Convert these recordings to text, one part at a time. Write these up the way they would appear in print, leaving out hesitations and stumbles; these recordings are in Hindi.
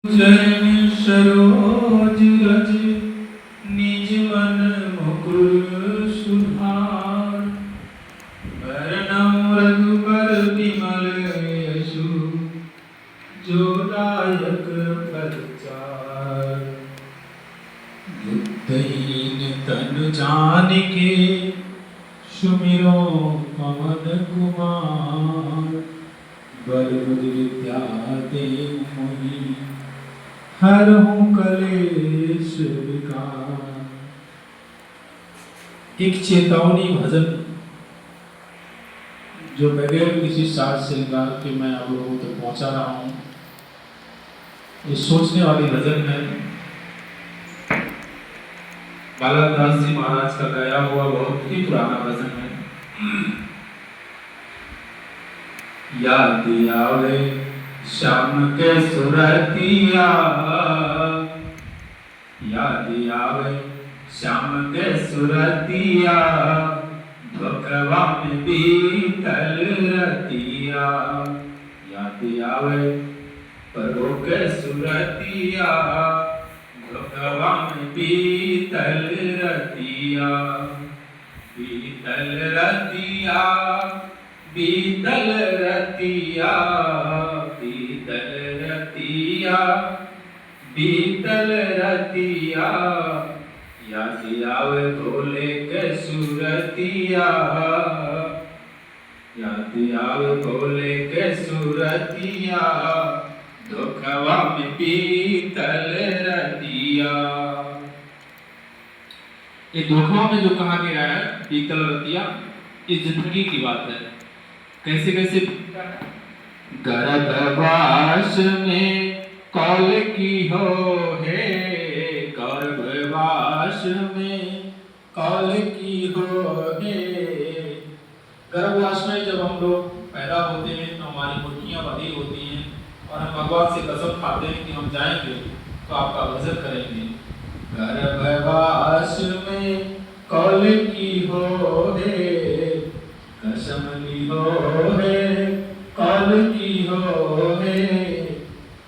जन सरोज रज निज मन मुकुर सुधार। बरनउँ रघुबर विमल यशु जो दायक प्रचार। बुद्धिहीन तनु जानिके सुमिरो पवन कुमार। बल बुद्धि विद्या देहु मोहि हरहु कलेश विकार। एक चेतावनी भजन जो बगैर किसी साज श्रृंगार के मैं आप लोगों तक पहुंचा रहा हूं। ये सोचने वाली भजन है। बालादास जी महाराज का गाया हुआ बहुत ही पुराना भजन है। याद आवे श्याम के सुरतिया। याद आवे श्याम के सुरतिया। ढोकवा में बीतल रतिया। याद आवे प्रभु के सुरतिया। ढोकवा में बीतल रतिया। बीतल रतिया। बीतल रतिया। बीतल रतिया। बीतल रतिया। याद आवे भोले के सुरतिया। याद आवे भोले के सुरतिया। धोखवा में बीतल रतिया। ये धोखवा में जो कहा गया है बीतल रतिया, ये जिंदगी की बात है। कैसे कैसे गर्भवास में कौल की हो है। गर्भवास में कौल की हो है। गर्भवास में जब हम लोग पैदा होते हैं तो हमारी मुट्ठियां बंधी होती हैं और हम भगवान से कसम खाते हैं कि हम जाएंगे तो आपका भजन करेंगे। गर्भवास में कौल की हो है। कसम ली हो है। कौल की हो है।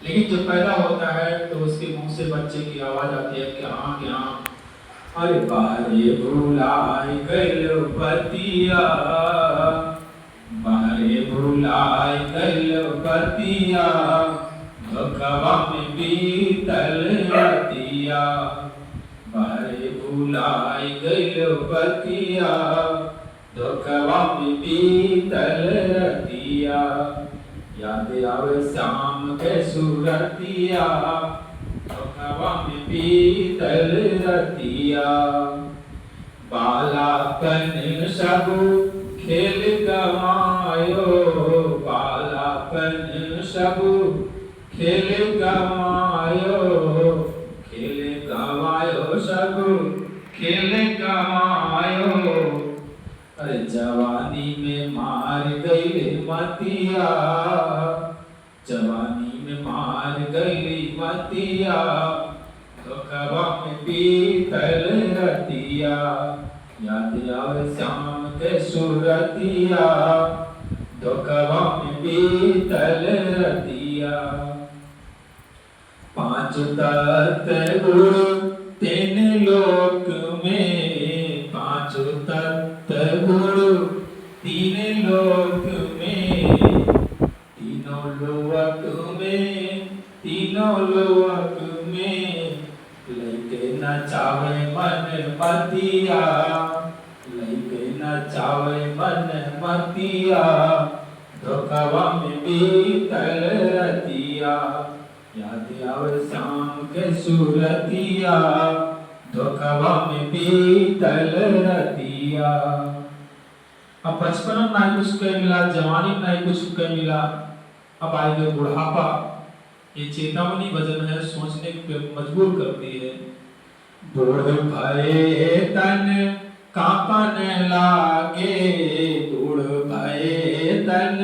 लेकिन जब पैदा होता है तो उसके मुंह से बच्चे की आवाज आती है कि हाँ क्या। अरे बाहरे भूलाए गइल पतिया। बाहरे भूलाए गइल पतिया। धोखवा में बीतल रतिया। बाहरे भूलाए गइल पतिया। धोखवा में बीतल रतिया। याद आवे श्याम के सुरतिया। धोखवा में बीतल रतिया। बालापन सब खेल गवायो। बालापन सब खेल गवायो। खेल गवायो सब खेल गवायो। अरे जवानी में मार गई मतिया। जवानी में मार गई मतिया। धोखवा में बीतल रतिया। याद आवे श्याम के सुरतिया। धोखवा में बीतल रतिया। पांच तत्व गुण तीन लोक में। पांच तत्व गुण तीन लोक में। तीनों लोक में। तीनों लोक में। लइके नचावे मन मतिया। लइके नचावे मन मतिया। धोखवा में बीतल रतिया। याद आवे श्याम के सुरतिया। धोखवा में बीतल रतिया। अब बचपन में ना कुछ कह मिला, जवानी में ना कुछ कह मिला, अब आएगा बुढ़ापा। ये चेतावनी भजन है, सोचने पे मजबूर करती है। बूढ़ भये तन कांपन लागे। बूढ़ भये तन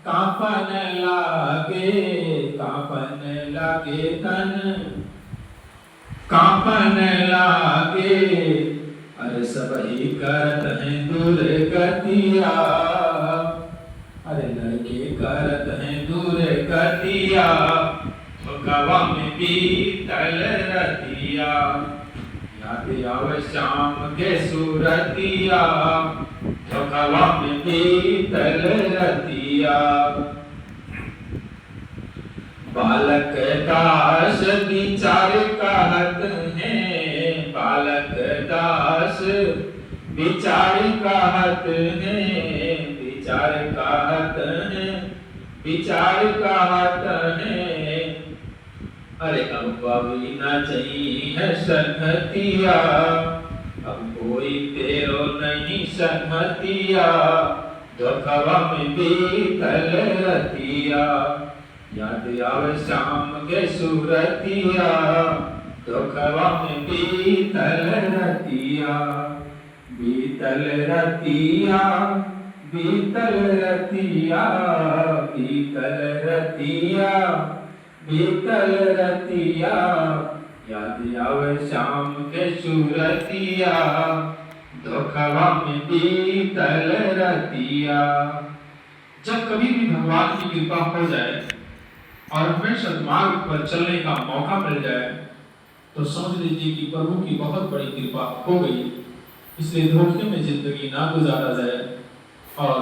कांपन लागे। कांपन लागे तन कांपन लागे। अरे सबही करत हैं दुर्गतिया। अरे लड़के करत हैं दूर कतिया, धोखावा में बीतल रतिया, याद आवे शाम के सूरतिया, धोखावा में बीतल रतिया। बालक दास विचार कहत हैं, बालक दास विचार कहत हैं, विचार कहत हैं, विचार कहत हैं। अरे अब पावी न चाहिए संगतिया, अब कोई तेरो नहीं संगतिया, धोखावा में बीतल रतिया, याद आवे शाम के सूरतिया, धोखावा में बीतल रतिया, बीतल रतिया, बीतल रतिया, बीतल रतिया, बीतल रतिया, याद आवे शाम के सूरतिया, धोखावा में बीतल रतिया। जब कभी भी भगवान की कृपा हो जाए और हमें सन्मार्ग पर चलने का मौका मिल जाए तो समझ लीजिए कि प्रभु की बहुत बड़ी कृपा हो गई। इसलिए धोखे में जिंदगी ना गुजारा जाए और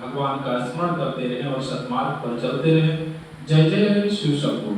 भगवान का स्मरण करते रहें और सन्मार्ग पर चलते रहें। जय जय शिव शंभू।